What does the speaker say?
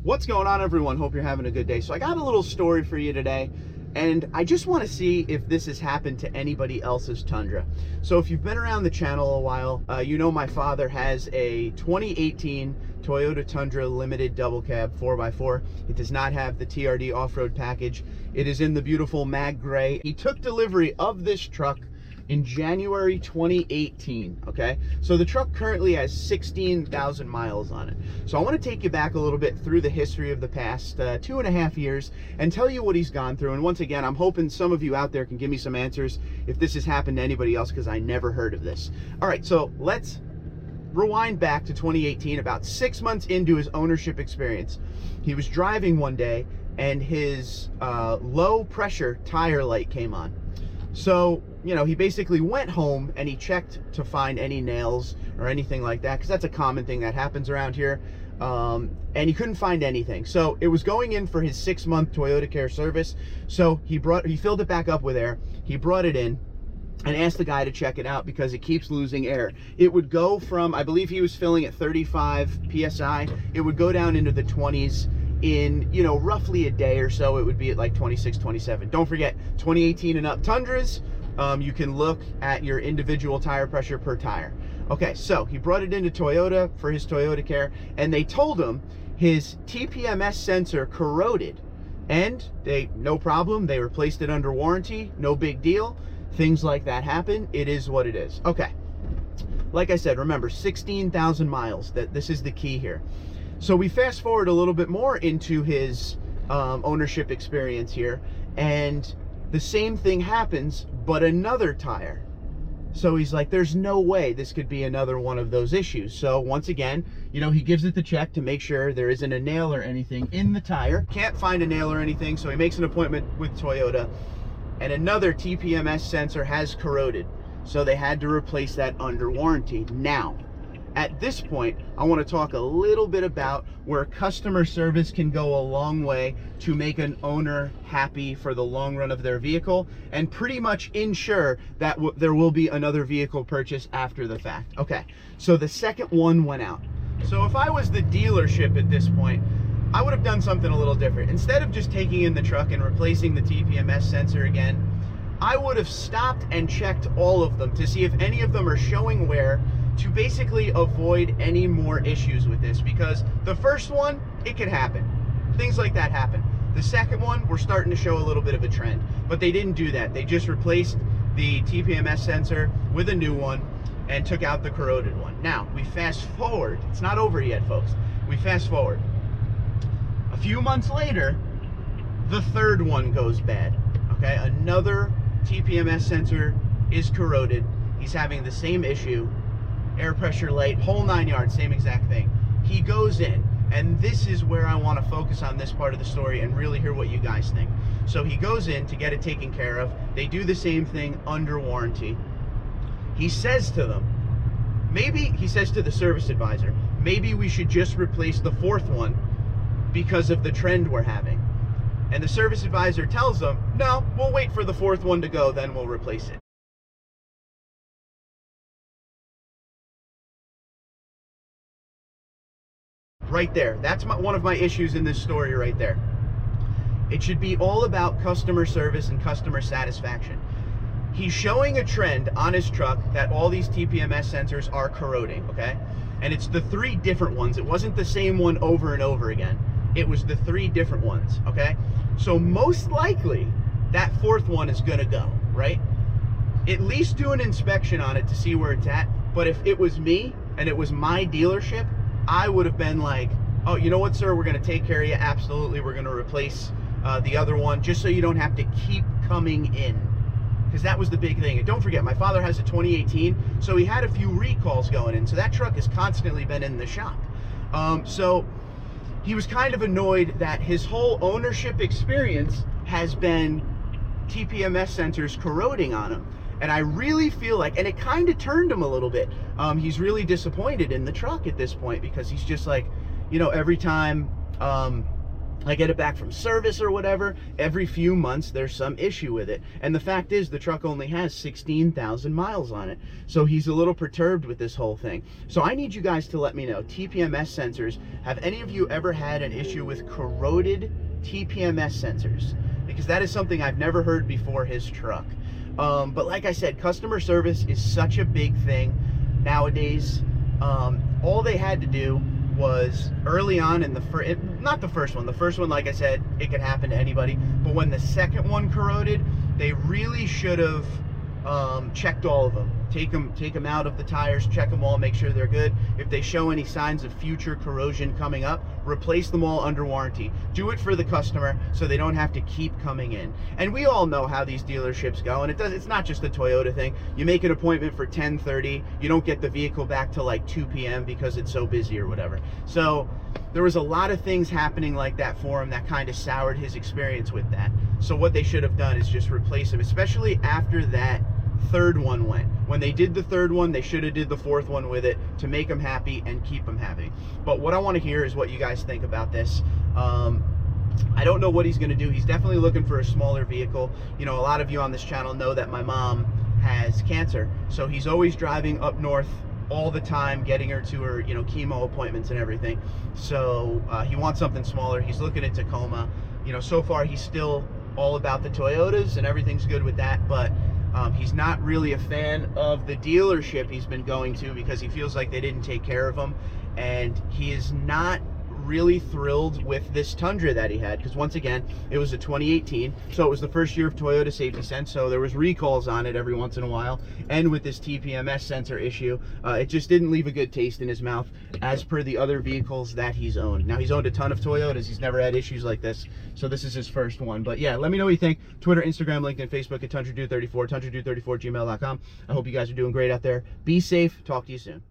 What's going on, everyone? Hope you're having a good day. So I got a little story for you today, and I just want to see if this has happened to anybody else's Tundra. So if you've been around the channel a while, you know my father has a 2018 Toyota Tundra Limited Double Cab 4x4. It does not have the TRD off-road package. It is in the beautiful mag gray. He took delivery of this truck in January 2018, okay? So the truck currently has 16,000 miles on it. So I want to take you back a little bit through the history of the past 2.5 years and tell you what he's gone through. And once again, I'm hoping some of you out there can give me some answers if this has happened to anybody else, because I never heard of this. All right, so let's rewind back to 2018, about 6 months into his ownership experience. He was driving one day and his low pressure tire light came on. So, you know, he basically went home and he checked to find any nails or anything like that, because that's a common thing that happens around here. And he couldn't find anything. So it was going in for his 6-month Toyota Care service. So he filled it back up with air. He brought it in and asked the guy to check it out because it keeps losing air. It would go from, I believe he was filling at 35 PSI. It would go down into the 20s in, you know, roughly a day or so. It would be at like 26, 27. Don't forget, 2018 and up Tundras, you can look at your individual tire pressure per tire. Okay, so he brought it into Toyota for his Toyota Care, and they told him his TPMS sensor corroded, and no problem, they replaced it under warranty, no big deal. Things like that happen. It is what it is. Okay, like I said, remember, 16,000 miles. This is the key here. So we fast forward a little bit more into his ownership experience here, and the same thing happens, but another tire. So he's like, there's no way this could be another one of those issues. So once again, you know, he gives it the check to make sure there isn't a nail or anything in the tire. Can't find a nail or anything, so he makes an appointment with Toyota, and another TPMS sensor has corroded. So they had to replace that under warranty. Now, at this point, I want to talk a little bit about where customer service can go a long way to make an owner happy for the long run of their vehicle and pretty much ensure that there will be another vehicle purchase after the fact. Okay, so the second one went out. So if I was the dealership at this point, I would have done something a little different. Instead of just taking in the truck and replacing the TPMS sensor again, I would have stopped and checked all of them to see if any of them are showing wear, to basically avoid any more issues with this. Because the first one, it could happen. Things like that happen. The second one, we're starting to show a little bit of a trend. But they didn't do that. They just replaced the TPMS sensor with a new one and took out the corroded one. Now, we fast forward. It's not over yet, folks. We fast forward. A few months later, the third one goes bad. Okay, another TPMS sensor is corroded. He's having the same issue. Air pressure light, whole 9 yards, same exact thing. He goes in, and this is where I want to focus on this part of the story and really hear what you guys think. So he goes in to get it taken care of. They do the same thing under warranty. He says to them, maybe, he says to the service advisor, maybe we should just replace the fourth one because of the trend we're having. And the service advisor tells them, no, we'll wait for the fourth one to go, then we'll replace it. Right there. That's one of my issues in this story right there. It should be all about customer service and customer satisfaction. He's showing a trend on his truck that all these TPMS sensors are corroding, okay? And it's the 3 different ones. It wasn't the same one over and over again. It was the 3 different ones, okay? So most likely, that fourth one is gonna go, right? At least do an inspection on it to see where it's at. But if it was me and it was my dealership, I would have been like, oh, you know what, sir, we're going to take care of you. Absolutely, we're going to replace the other one just so you don't have to keep coming in. Because that was the big thing. And don't forget, my father has a 2018, so he had a few recalls going in. So that truck has constantly been in the shop. So he was kind of annoyed that his whole ownership experience has been TPMS sensors corroding on him. And I really feel like, and it kind of turned him a little bit. He's really disappointed in the truck at this point, because he's just like, you know, every time I get it back from service or whatever. Every few months, there's some issue with it. And the fact is, the truck only has 16,000 miles on it. So he's a little perturbed with this whole thing. So I need you guys to let me know, TPMS sensors, have any of you ever had an issue with corroded TPMS sensors? Because that is something I've never heard before his truck. But like I said, customer service is such a big thing nowadays. All they had to do was early on in the not the first one. The first one, like I said, it could happen to anybody. But when the second one corroded, they really should have checked all of them. Take them out of the tires, check them all, make sure they're good. If they show any signs of future corrosion coming up, replace them all under warranty. Do it for the customer so they don't have to keep coming in. And we all know how these dealerships go, and it's not just a Toyota thing. You make an appointment for 10:30, you don't get the vehicle back till like 2 p.m. because it's so busy or whatever. So there was a lot of things happening like that for him that kind of soured his experience with that. So what they should have done is just replace him, especially after that third one went. When they did the third one, they should have did the fourth one with it to make them happy and keep them happy. But what I want to hear is what you guys think about this. I don't know what he's going to do. He's definitely looking for a smaller vehicle. You know, a lot of you on this channel know that my mom has cancer, so he's always driving up north all the time, getting her to her, you know, chemo appointments and everything. So he wants something smaller. He's looking at Tacoma. You know, so far he's still all about the Toyotas and everything's good with that, but he's not really a fan of the dealership he's been going to because he feels like they didn't take care of him, and he is not really thrilled with this Tundra that he had, because once again, it was a 2018, so it was the first year of Toyota Safety Sense, so there was recalls on it every once in a while, and with this TPMS sensor issue, it just didn't leave a good taste in his mouth as per the other vehicles that he's owned. Now, he's owned a ton of Toyotas, he's never had issues like this, so this is his first one. But yeah, let me know what you think. Twitter, Instagram, LinkedIn, Facebook at TundraDude34, TundraDude34@gmail.com. I hope you guys are doing great out there. Be safe. Talk to you soon.